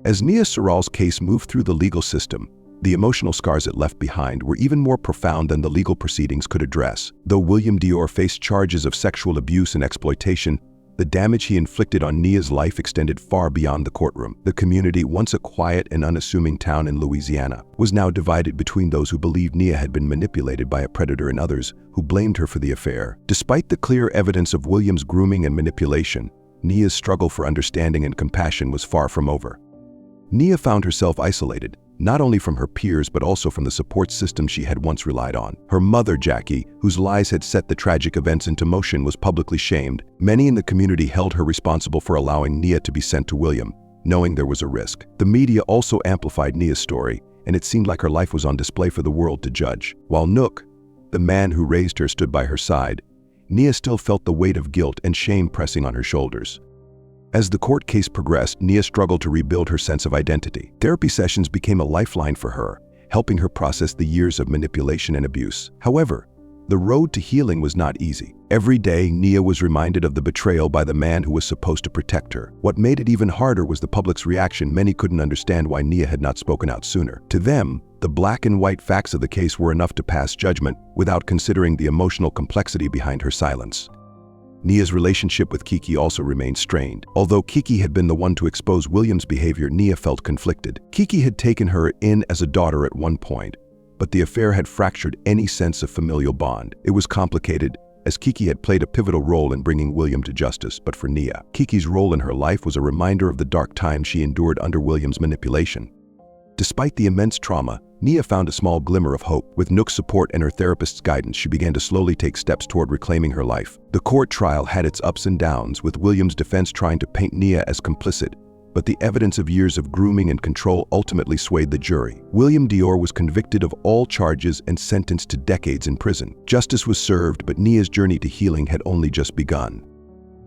As Nia Sural's case moved through the legal system, the emotional scars it left behind were even more profound than the legal proceedings could address. Though William Dior faced charges of sexual abuse and exploitation, the damage he inflicted on Nia's life extended far beyond the courtroom. The community, once a quiet and unassuming town in Louisiana, was now divided between those who believed Nia had been manipulated by a predator and others who blamed her for the affair. Despite the clear evidence of William's grooming and manipulation, Nia's struggle for understanding and compassion was far from over. Nia found herself isolated, not only from her peers but also from the support system she had once relied on. Her mother, Jackie, whose lies had set the tragic events into motion, was publicly shamed. Many in the community held her responsible for allowing Nia to be sent to William, knowing there was a risk. The media also amplified Nia's story, and it seemed like her life was on display for the world to judge. While Nook, the man who raised her, stood by her side, Nia still felt the weight of guilt and shame pressing on her shoulders. As the court case progressed, Nia struggled to rebuild her sense of identity. Therapy sessions became a lifeline for her, helping her process the years of manipulation and abuse. However, the road to healing was not easy. Every day, Nia was reminded of the betrayal by the man who was supposed to protect her. What made it even harder was the public's reaction. Many couldn't understand why Nia had not spoken out sooner. To them, the black and white facts of the case were enough to pass judgment without considering the emotional complexity behind her silence. Nia's relationship with Kiki also remained strained. Although Kiki had been the one to expose William's behavior, Nia felt conflicted. Kiki had taken her in as a daughter at one point, but the affair had fractured any sense of familial bond. It was complicated, as Kiki had played a pivotal role in bringing William to justice, but for Nia, Kiki's role in her life was a reminder of the dark times she endured under William's manipulation. Despite the immense trauma, Nia found a small glimmer of hope. With Nook's support and her therapist's guidance, she began to slowly take steps toward reclaiming her life. The court trial had its ups and downs, with William's defense trying to paint Nia as complicit, but the evidence of years of grooming and control ultimately swayed the jury. William Dior was convicted of all charges and sentenced to decades in prison. Justice was served, but Nia's journey to healing had only just begun.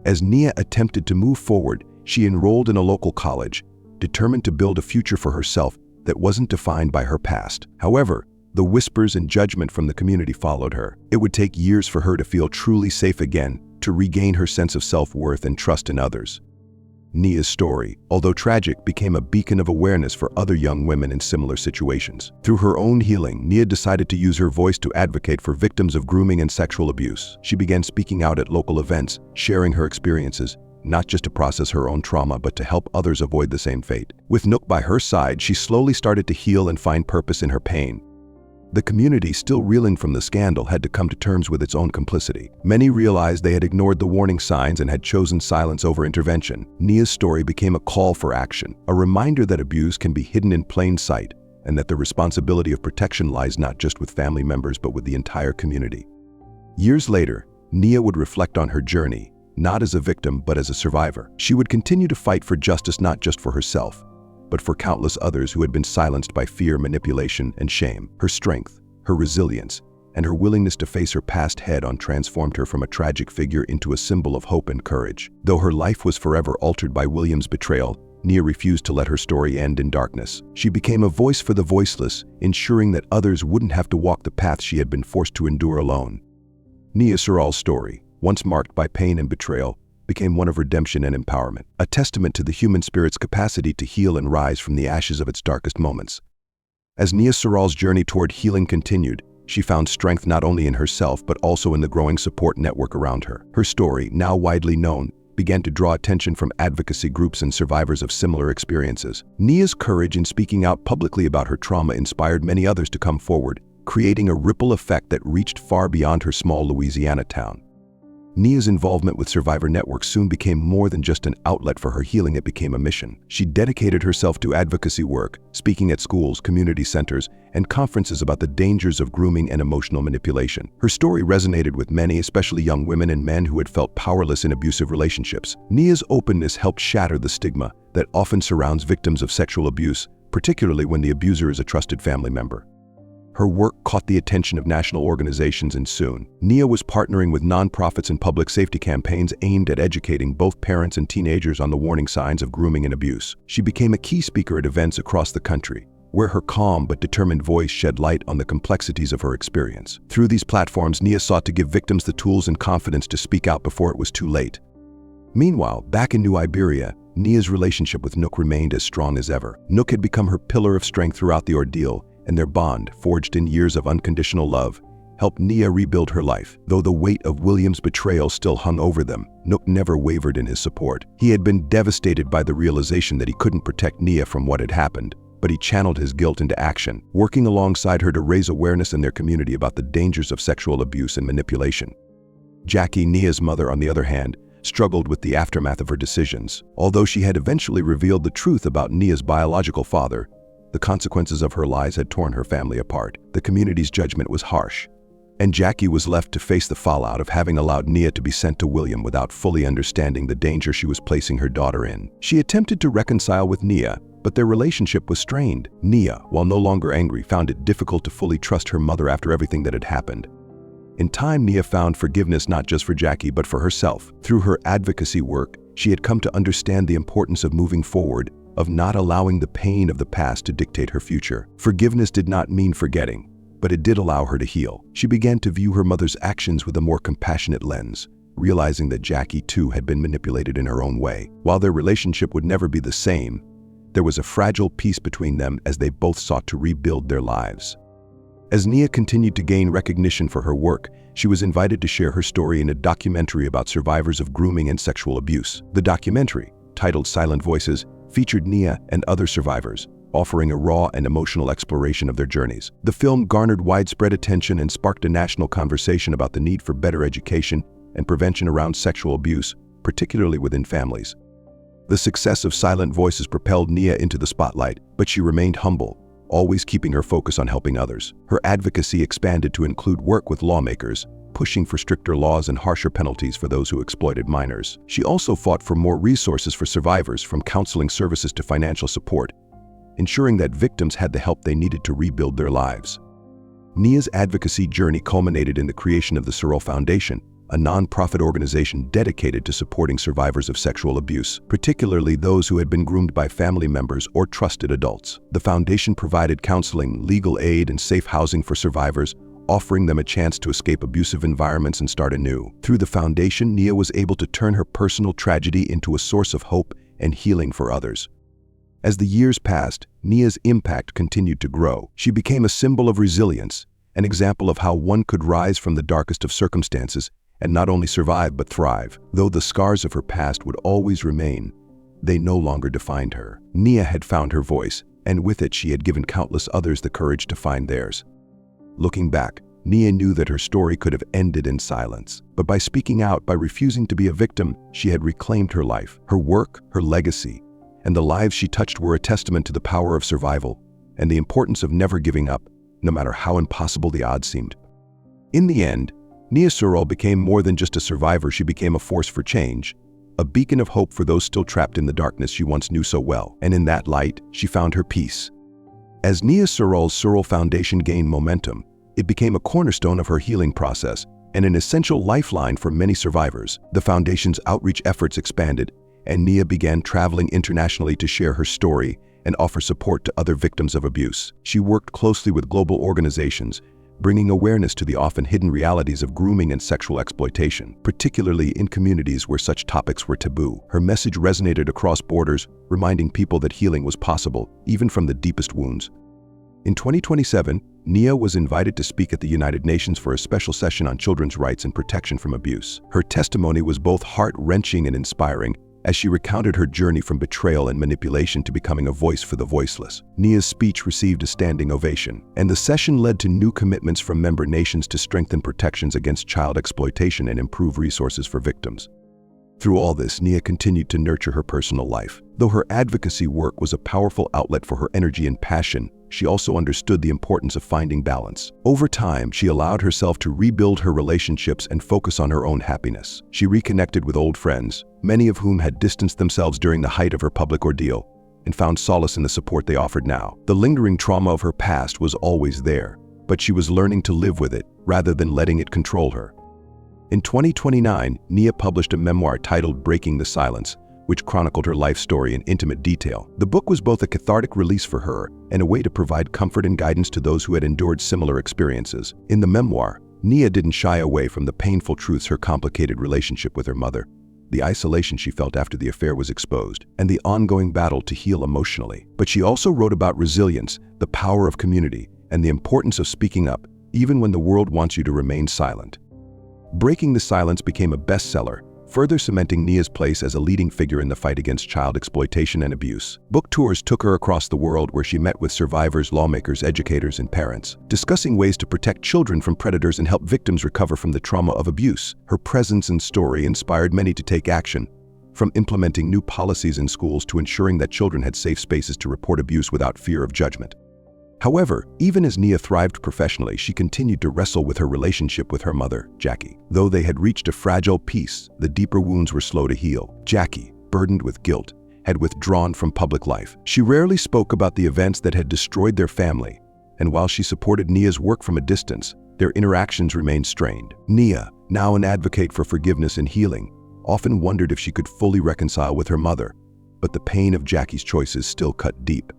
As Nia attempted to move forward, she enrolled in a local college, determined to build a future for herself that wasn't defined by her past. However, the whispers and judgment from the community followed her. It would take years for her to feel truly safe again, to regain her sense of self-worth and trust in others. Nia's story, although tragic, became a beacon of awareness for other young women in similar situations. Through her own healing, Nia decided to use her voice to advocate for victims of grooming and sexual abuse. She began speaking out at local events, sharing her experiences, not just to process her own trauma, but to help others avoid the same fate. With Nook by her side, she slowly started to heal and find purpose in her pain. The community, still reeling from the scandal, had to come to terms with its own complicity. Many realized they had ignored the warning signs and had chosen silence over intervention. Nia's story became a call for action, a reminder that abuse can be hidden in plain sight, and that the responsibility of protection lies not just with family members but with the entire community. Years later, Nia would reflect on her journey, not as a victim but as a survivor. She would continue to fight for justice, not just for herself, but for countless others who had been silenced by fear, manipulation, and shame. Her strength, her resilience, and her willingness to face her past head-on transformed her from a tragic figure into a symbol of hope and courage. Though her life was forever altered by William's betrayal, Nia refused to let her story end in darkness. She became a voice for the voiceless, ensuring that others wouldn't have to walk the path she had been forced to endure alone. Nia Sural's story, once marked by pain and betrayal, became one of redemption and empowerment, a testament to the human spirit's capacity to heal and rise from the ashes of its darkest moments. As Nia Sural's journey toward healing continued, she found strength not only in herself but also in the growing support network around her. Her story, now widely known, began to draw attention from advocacy groups and survivors of similar experiences. Nia's courage in speaking out publicly about her trauma inspired many others to come forward, creating a ripple effect that reached far beyond her small Louisiana town. Nia's involvement with survivor networks soon became more than just an outlet for her healing. It became a mission. She dedicated herself to advocacy work, speaking at schools, community centers, and conferences about the dangers of grooming and emotional manipulation. Her story resonated with many, especially young women and men who had felt powerless in abusive relationships. Nia's openness helped shatter the stigma that often surrounds victims of sexual abuse, particularly when the abuser is a trusted family member. Her work caught the attention of national organizations, and soon, Nia was partnering with nonprofits and public safety campaigns aimed at educating both parents and teenagers on the warning signs of grooming and abuse. She became a key speaker at events across the country, where her calm but determined voice shed light on the complexities of her experience. Through these platforms, Nia sought to give victims the tools and confidence to speak out before it was too late. Meanwhile, back in New Iberia, Nia's relationship with Nook remained as strong as ever. Nook had become her pillar of strength throughout the ordeal, and their bond, forged in years of unconditional love, helped Nia rebuild her life. Though the weight of William's betrayal still hung over them, Nook never wavered in his support. He had been devastated by the realization that he couldn't protect Nia from what had happened, but he channeled his guilt into action, working alongside her to raise awareness in their community about the dangers of sexual abuse and manipulation. Jackie, Nia's mother, on the other hand, struggled with the aftermath of her decisions. Although she had eventually revealed the truth about Nia's biological father, the consequences of her lies had torn her family apart. The community's judgment was harsh, and Jackie was left to face the fallout of having allowed Nia to be sent to William without fully understanding the danger she was placing her daughter in. She attempted to reconcile with Nia, but their relationship was strained. Nia, while no longer angry, found it difficult to fully trust her mother after everything that had happened. In time, Nia found forgiveness not just for Jackie, but for herself. Through her advocacy work, she had come to understand the importance of moving forward, of not allowing the pain of the past to dictate her future. Forgiveness did not mean forgetting, but it did allow her to heal. She began to view her mother's actions with a more compassionate lens, realizing that Jackie too had been manipulated in her own way. While their relationship would never be the same, there was a fragile peace between them as they both sought to rebuild their lives. As Nia continued to gain recognition for her work, she was invited to share her story in a documentary about survivors of grooming and sexual abuse. The documentary, titled Silent Voices, featured Nia and other survivors, offering a raw and emotional exploration of their journeys. The film garnered widespread attention and sparked a national conversation about the need for better education and prevention around sexual abuse, particularly within families. The success of Silent Voices propelled Nia into the spotlight, but she remained humble, always keeping her focus on helping others. Her advocacy expanded to include work with lawmakers, pushing for stricter laws and harsher penalties for those who exploited minors. She also fought for more resources for survivors, from counseling services to financial support, ensuring that victims had the help they needed to rebuild their lives. Nia's advocacy journey culminated in the creation of the Sural Foundation, a non-profit organization dedicated to supporting survivors of sexual abuse, particularly those who had been groomed by family members or trusted adults. The foundation provided counseling, legal aid, and safe housing for survivors, offering them a chance to escape abusive environments and start anew. Through the foundation, Nia was able to turn her personal tragedy into a source of hope and healing for others. As the years passed, Nia's impact continued to grow. She became a symbol of resilience, an example of how one could rise from the darkest of circumstances and not only survive but thrive. Though the scars of her past would always remain, they no longer defined her. Nia had found her voice, and with it she had given countless others the courage to find theirs. Looking back, Nia knew that her story could have ended in silence, but by speaking out, by refusing to be a victim, she had reclaimed her life. Her work, her legacy, and the lives she touched were a testament to the power of survival and the importance of never giving up, no matter how impossible the odds seemed. In the end, Nia Sural became more than just a survivor. She became a force for change, a beacon of hope for those still trapped in the darkness she once knew so well. And in that light, she found her peace. As Nia Sural's Sural Foundation gained momentum, it became a cornerstone of her healing process and an essential lifeline for many survivors. The foundation's outreach efforts expanded, and Nia began traveling internationally to share her story and offer support to other victims of abuse. She worked closely with global organizations, bringing awareness to the often hidden realities of grooming and sexual exploitation, particularly in communities where such topics were taboo. Her message resonated across borders, reminding people that healing was possible, even from the deepest wounds. In 2027, Nia was invited to speak at the United Nations for a special session on children's rights and protection from abuse. Her testimony was both heart-wrenching and inspiring, as she recounted her journey from betrayal and manipulation to becoming a voice for the voiceless. Nia's speech received a standing ovation, and the session led to new commitments from member nations to strengthen protections against child exploitation and improve resources for victims. Through all this, Nia continued to nurture her personal life. Though her advocacy work was a powerful outlet for her energy and passion, she also understood the importance of finding balance. Over time, she allowed herself to rebuild her relationships and focus on her own happiness. She reconnected with old friends, many of whom had distanced themselves during the height of her public ordeal, and found solace in the support they offered now. The lingering trauma of her past was always there, but she was learning to live with it rather than letting it control her. In 2029, Nia published a memoir titled Breaking the Silence, which chronicled her life story in intimate detail. The book was both a cathartic release for her and a way to provide comfort and guidance to those who had endured similar experiences. In the memoir, Nia didn't shy away from the painful truths: her complicated relationship with her mother, the isolation she felt after the affair was exposed, and the ongoing battle to heal emotionally. But she also wrote about resilience, the power of community, and the importance of speaking up, even when the world wants you to remain silent. Breaking the Silence became a bestseller, further cementing Nia's place as a leading figure in the fight against child exploitation and abuse. Book tours took her across the world where she met with survivors, lawmakers, educators, and parents, discussing ways to protect children from predators and help victims recover from the trauma of abuse. Her presence and story inspired many to take action, from implementing new policies in schools to ensuring that children had safe spaces to report abuse without fear of judgment. However, even as Nia thrived professionally, she continued to wrestle with her relationship with her mother, Jackie. Though they had reached a fragile peace, the deeper wounds were slow to heal. Jackie, burdened with guilt, had withdrawn from public life. She rarely spoke about the events that had destroyed their family, and while she supported Nia's work from a distance, their interactions remained strained. Nia, now an advocate for forgiveness and healing, often wondered if she could fully reconcile with her mother, but the pain of Jackie's choices still cut deep.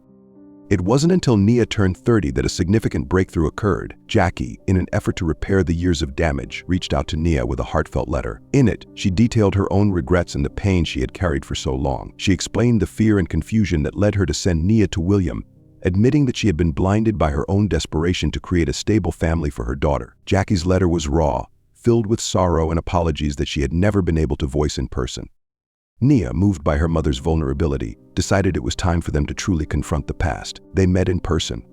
It wasn't until Nia turned 30 that a significant breakthrough occurred. Jackie, in an effort to repair the years of damage, reached out to Nia with a heartfelt letter. In it, she detailed her own regrets and the pain she had carried for so long. She explained the fear and confusion that led her to send Nia to William, admitting that she had been blinded by her own desperation to create a stable family for her daughter. Jackie's letter was raw, filled with sorrow and apologies that she had never been able to voice in person. Nia, moved by her mother's vulnerability, decided it was time for them to truly confront the past. They met in person,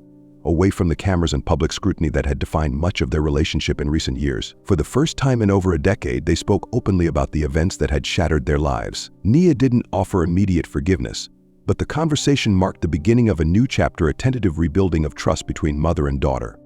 away from the cameras and public scrutiny that had defined much of their relationship in recent years. For the first time in over a decade, they spoke openly about the events that had shattered their lives. Nia didn't offer immediate forgiveness, but the conversation marked the beginning of a new chapter, a tentative rebuilding of trust between mother and daughter.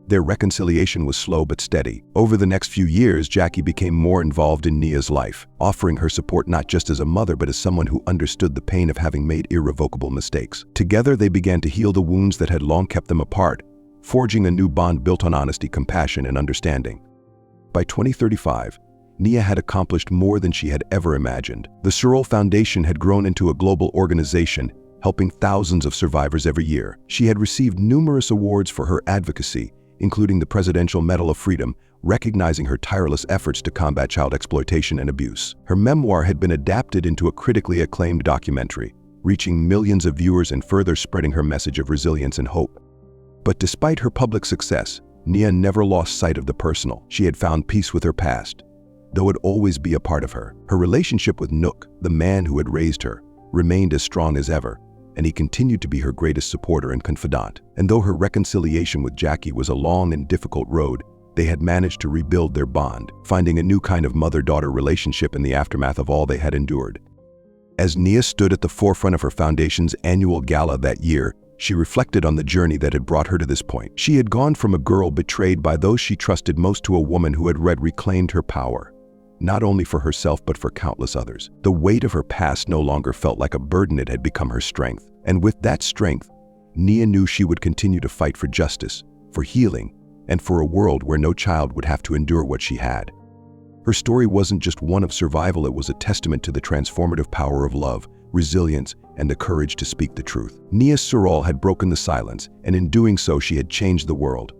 Their reconciliation was slow but steady. Over the next few years, Jackie became more involved in Nia's life, offering her support not just as a mother but as someone who understood the pain of having made irrevocable mistakes. Together, they began to heal the wounds that had long kept them apart, forging a new bond built on honesty, compassion, and understanding. By 2035, Nia had accomplished more than she had ever imagined. The Sural Foundation had grown into a global organization, helping thousands of survivors every year. She had received numerous awards for her advocacy, including the Presidential Medal of Freedom, recognizing her tireless efforts to combat child exploitation and abuse. Her memoir had been adapted into a critically acclaimed documentary, reaching millions of viewers and further spreading her message of resilience and hope. But despite her public success, Nia never lost sight of the personal. She had found peace with her past, though it would always be a part of her. Her relationship with Nook, the man who had raised her, remained as strong as ever, and he continued to be her greatest supporter and confidant. And though her reconciliation with Jackie was a long and difficult road, they had managed to rebuild their bond, finding a new kind of mother-daughter relationship in the aftermath of all they had endured. As Nia stood at the forefront of her foundation's annual gala that year, she reflected on the journey that had brought her to this point. She had gone from a girl betrayed by those she trusted most to a woman who had reclaimed her power, not only for herself but for countless others. The weight of her past no longer felt like a burden, it had become her strength. And with that strength, Nia knew she would continue to fight for justice, for healing, and for a world where no child would have to endure what she had. Her story wasn't just one of survival, it was a testament to the transformative power of love, resilience, and the courage to speak the truth. Nia Sural had broken the silence, and in doing so she had changed the world.